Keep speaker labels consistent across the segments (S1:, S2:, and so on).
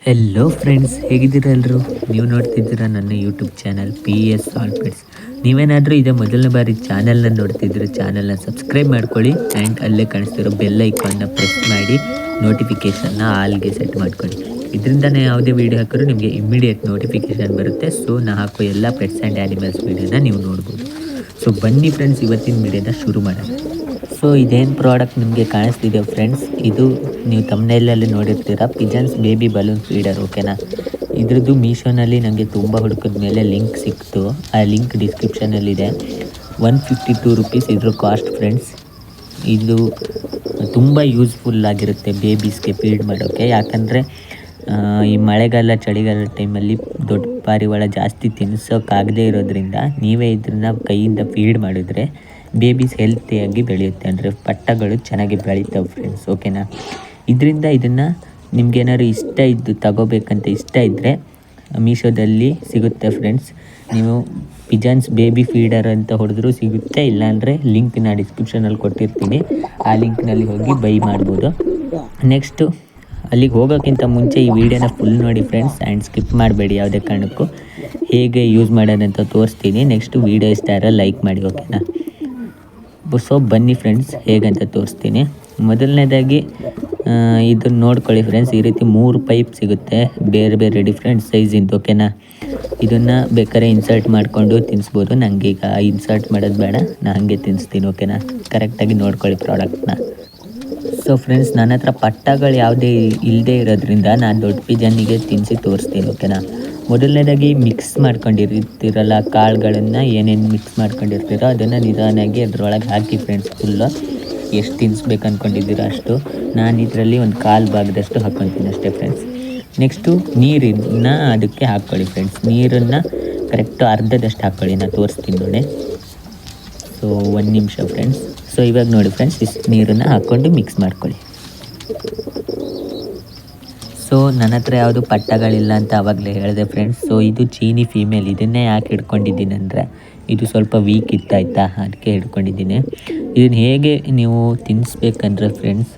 S1: Hello friends, ಹೇಗಿದ್ದೀರಾ ಎಲ್ಲರೂ? ನೀವು ನೋಡ್ತಿದ್ದೀರಾ ನನ್ನ ಯೂಟ್ಯೂಬ್ ಚಾನಲ್ PS ಸಾಲ್ಪೆಟ್ಸ್. ನೀವೇನಾದರೂ ಇದೇ ಮೊದಲನೇ ಬಾರಿ ಚಾನಲ್ನ ನೋಡ್ತಿದ್ರೆ ಚಾನಲ್ನ ಸಬ್ಸ್ಕ್ರೈಬ್ ಮಾಡ್ಕೊಳ್ಳಿ ಆ್ಯಂಡ್ ಅಲ್ಲೇ ಕಾಣಿಸ್ತಿರೋ ಬೆಲ್ ಐಕಾನ್ನ ಪ್ರೆಸ್ ಮಾಡಿ ನೋಟಿಫಿಕೇಷನ್ನ ಆಲ್ಗೆ ಸೆಟ್ ಮಾಡ್ಕೊಳ್ಳಿ. ಇದರಿಂದನೇ ಯಾವುದೇ ವೀಡಿಯೋ ಹಾಕಿದ್ರು ನಿಮಗೆ ಇಮ್ಮಿಡಿಯೇಟ್ ನೋಟಿಫಿಕೇಷನ್ ಬರುತ್ತೆ. ಸೊ ನಾ ಹಾಕೋ ಎಲ್ಲ ಪೆಟ್ಸ್ ಆ್ಯಂಡ್ ಆ್ಯನಿಮಲ್ಸ್ ವೀಡಿಯೋನ ನೀವು ನೋಡ್ಬೋದು. ಸೊ ಬನ್ನಿ ಫ್ರೆಂಡ್ಸ್, ಇವತ್ತಿನ ವೀಡಿಯೋನ ಶುರು ಮಾಡೋಣ. ಸೊ ಇದೇನು ಪ್ರಾಡಕ್ಟ್ ನಿಮಗೆ ಕಾಣಿಸ್ತಿದೆ ಫ್ರೆಂಡ್ಸ್, ಇದು ನೀವು ತಮ್ಮನೇಲಲ್ಲಿ ನೋಡಿರ್ತೀರ ಪಿಜನ್ಸ್ ಬೇಬಿ ಬಲೂನ್ ಫೀಡರ್. ಓಕೆನಾ? ಇದ್ರದ್ದು ಮೀಶೋನಲ್ಲಿ ನನಗೆ ತುಂಬ ಹುಡುಕಿದ ಮೇಲೆ ಲಿಂಕ್ ಸಿಕ್ತು. ಆ ಲಿಂಕ್ ಡಿಸ್ಕ್ರಿಪ್ಷನಲ್ಲಿದೆ. 152 ರುಪೀಸ್ ಇದ್ರ ಕಾಸ್ಟ್ ಫ್ರೆಂಡ್ಸ್. ಇದು ತುಂಬ ಯೂಸ್ಫುಲ್ ಆಗಿರುತ್ತೆ ಬೇಬೀಸ್ಗೆ ಫೀಡ್ ಮಾಡೋಕ್ಕೆ. ಯಾಕಂದರೆ ಈ ಮಳೆಗಾಲ ಚಳಿಗಾಲ ಟೈಮಲ್ಲಿ ದೊಡ್ಡ ಪಾರಿವಾಳ ಜಾಸ್ತಿ ತಿನ್ನಿಸೋಕ್ಕಾಗದೇ ಇರೋದ್ರಿಂದ ನೀವೇ ಇದನ್ನು ಕೈಯಿಂದ ಫೀಡ್ ಮಾಡಿದ್ರೆ ಬೇಬೀಸ್ ಹೆಲ್ತಿಯಾಗಿ ಬೆಳೆಯುತ್ತೆ. ಅಂದರೆ ಪಟ್ಟಗಳು ಚೆನ್ನಾಗಿ ಬೆಳೀತಾವೆ ಫ್ರೆಂಡ್ಸ್. ಓಕೆನಾ? ಇದರಿಂದ ಇದನ್ನು ನಿಮ್ಗೇನಾದ್ರು ಇಷ್ಟ ಇದ್ದು ತಗೋಬೇಕಂತ ಇಷ್ಟ ಇದ್ದರೆ ಮೀಶೋದಲ್ಲಿ ಸಿಗುತ್ತೆ ಫ್ರೆಂಡ್ಸ್. ನೀವು ಪಿಜನ್ಸ್ ಬೇಬಿ ಫೀಡರ್ ಅಂತ ಹೊಡೆದ್ರೂ ಸಿಗುತ್ತೆ, ಇಲ್ಲಾಂದರೆ ಲಿಂಕ್ನ ಡಿಸ್ಕ್ರಿಪ್ಷನಲ್ಲಿ ಕೊಟ್ಟಿರ್ತೀನಿ, ಆ ಲಿಂಕ್ನಲ್ಲಿ ಹೋಗಿ ಬೈ ಮಾಡ್ಬೋದು. ನೆಕ್ಸ್ಟು ಅಲ್ಲಿಗೆ ಹೋಗೋಕ್ಕಿಂತ ಮುಂಚೆ ಈ ವಿಡಿಯೋನ ಫುಲ್ ನೋಡಿ ಫ್ರೆಂಡ್ಸ್ ಆ್ಯಂಡ್ ಸ್ಕಿಪ್ ಮಾಡಬೇಡಿ ಯಾವುದೇ ಕಾರಣಕ್ಕೂ. ಹೇಗೆ ಯೂಸ್ ಮಾಡೋದಂತ ತೋರಿಸ್ತೀನಿ. ನೆಕ್ಸ್ಟು ವೀಡಿಯೋ ಇಷ್ಟ ಆದರೆ ಲೈಕ್ ಮಾಡಿ. ಓಕೆನಾ? ಸೊ ಬನ್ನಿ ಫ್ರೆಂಡ್ಸ್, ಹೇಗಂತ ತೋರಿಸ್ತೀನಿ. ಮೊದಲನೇದಾಗಿ ಇದನ್ನು ನೋಡ್ಕೊಳ್ಳಿ ಫ್ರೆಂಡ್ಸ್. ಈ ರೀತಿ 3 ಪೈಪ್ ಸಿಗುತ್ತೆ, ಬೇರೆ ಬೇರೆ ಡಿಫ್ರೆಂಟ್ ಸೈಜಿಂದು. ಓಕೆನಾ? ಇದನ್ನು ಬೇಕಾದ್ರೆ ಇನ್ಸರ್ಟ್ ಮಾಡಿಕೊಂಡು ತಿನ್ನಿಸ್ಬೋದು. ನನಗೆ ಈಗ ಇನ್ಸರ್ಟ್ ಮಾಡೋದು ಬೇಡ, ನಾನು ಹಾಗೆ ತಿನ್ನಿಸ್ತೀನಿ. ಓಕೆನಾ? ಕರೆಕ್ಟಾಗಿ ನೋಡ್ಕೊಳ್ಳಿ ಪ್ರಾಡಕ್ಟ್ನ. ಸೊ ಫ್ರೆಂಡ್ಸ್, ನನ್ನ ಹತ್ರ ಪಟ್ಟಗಳು ಯಾವುದೇ ಇಲ್ಲದೆ ಇರೋದ್ರಿಂದ ನಾನು ದೊಡ್ಡ ಪಿಜನ್ನಿಗೆ ತಿನ್ನಿಸಿ ತೋರಿಸ್ತೀನಿ. ಓಕೆನಾ? ಮೊದಲನೇದಾಗಿ ಮಿಕ್ಸ್ ಮಾಡ್ಕೊಂಡಿರ್ತೀರಲ್ಲ ಕಾಳುಗಳನ್ನು, ಏನೇನು ಮಿಕ್ಸ್ ಮಾಡ್ಕೊಂಡಿರ್ತೀರೋ ಅದನ್ನು ನಿಧಾನಾಗಿ ಅದರೊಳಗೆ ಹಾಕಿ ಫ್ರೆಂಡ್ಸ್. ಫುಲ್ಲು ಎಷ್ಟು ತಿನ್ನಿಸ್ಬೇಕು ಅಂದ್ಕೊಂಡಿದ್ದೀರೋ ಅಷ್ಟು. ನಾನು ಇದರಲ್ಲಿ ಒಂದು 1/4 ಭಾಗದಷ್ಟು ಹಾಕ್ಕೊತೀನಿ ಅಷ್ಟೇ ಫ್ರೆಂಡ್ಸ್. ನೆಕ್ಸ್ಟು ನೀರನ್ನು ಅದಕ್ಕೆ ಹಾಕ್ಕೊಳ್ಳಿ ಫ್ರೆಂಡ್ಸ್. ನೀರನ್ನು ಕರೆಕ್ಟು ಅರ್ಧದಷ್ಟು ಹಾಕ್ಕೊಳ್ಳಿ, ನಾನು ತೋರಿಸ್ತೀನಿ ನೋಡಿ. ಸೊ 1 ನಿಮಿಷ ಫ್ರೆಂಡ್ಸ್. ಸೊ ಇವಾಗ ನೋಡಿ ಫ್ರೆಂಡ್ಸ್, ಇಷ್ಟು ನೀರನ್ನು ಹಾಕ್ಕೊಂಡು ಮಿಕ್ಸ್ ಮಾಡ್ಕೊಳ್ಳಿ. ಸೊ ನನ್ನ ಹತ್ರ ಯಾವುದು ಪಟ್ಟಗಳಿಲ್ಲ ಅಂತ ಆವಾಗಲೇ ಹೇಳಿದೆ ಫ್ರೆಂಡ್ಸ್. ಸೊ ಇದು ಚೀನಿ ಫೀಮೇಲ್. ಇದನ್ನೇ ಯಾಕೆ ಹಿಡ್ಕೊಂಡಿದ್ದೀನಿ ಅಂದರೆ ಇದು ಸ್ವಲ್ಪ ವೀಕ್ ಇತ್ತಾಯ್ತಾ, ಅದಕ್ಕೆ ಹಿಡ್ಕೊಂಡಿದ್ದೀನಿ. ಇದನ್ನು ಹೇಗೆ ನೀವು ತಿನ್ನಿಸ್ಬೇಕಂದ್ರೆ ಫ್ರೆಂಡ್ಸ್,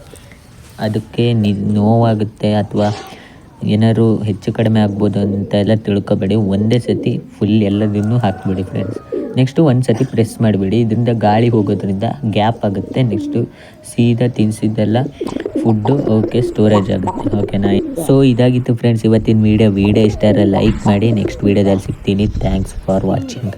S1: ಅದಕ್ಕೆ ನೋವಾಗುತ್ತೆ ಅಥವಾ ಏನಾದ್ರು ಹೆಚ್ಚು ಕಡಿಮೆ ಆಗ್ಬೋದು ಅಂತ ಎಲ್ಲ ತಿಳ್ಕೊಬೇಡಿ. ಒಂದೇ ಸತಿ ಫುಲ್ ಎಲ್ಲದನ್ನು ಹಾಕ್ಬಿಡಿ ಫ್ರೆಂಡ್ಸ್. ನೆಕ್ಸ್ಟು ಒಂದು ಸತಿ ಪ್ರೆಸ್ ಮಾಡಿಬಿಡಿ. ಇದರಿಂದ ಗಾಳಿ ಹೋಗೋದ್ರಿಂದ ಗ್ಯಾಪ್ ಆಗುತ್ತೆ. ನೆಕ್ಸ್ಟು ಸೀದಾ ತಿನ್ನಿಸಿದ್ದೆಲ್ಲ ಫುಡ್ಡು ಓಕೆ ಸ್ಟೋರೇಜ್ ಆಗುತ್ತೆ. ಓಕೆನಾ? ಸೊ ಇದಾಗಿತ್ತು ಫ್ರೆಂಡ್ಸ್ ಇವತ್ತಿನ ವೀಡಿಯೋ ಇಷ್ಟ ಆದರೆ ಲೈಕ್ ಮಾಡಿ. ನೆಕ್ಸ್ಟ್ ವೀಡಿಯೋದಲ್ಲಿ ಸಿಗ್ತೀನಿ. Thanks for watching.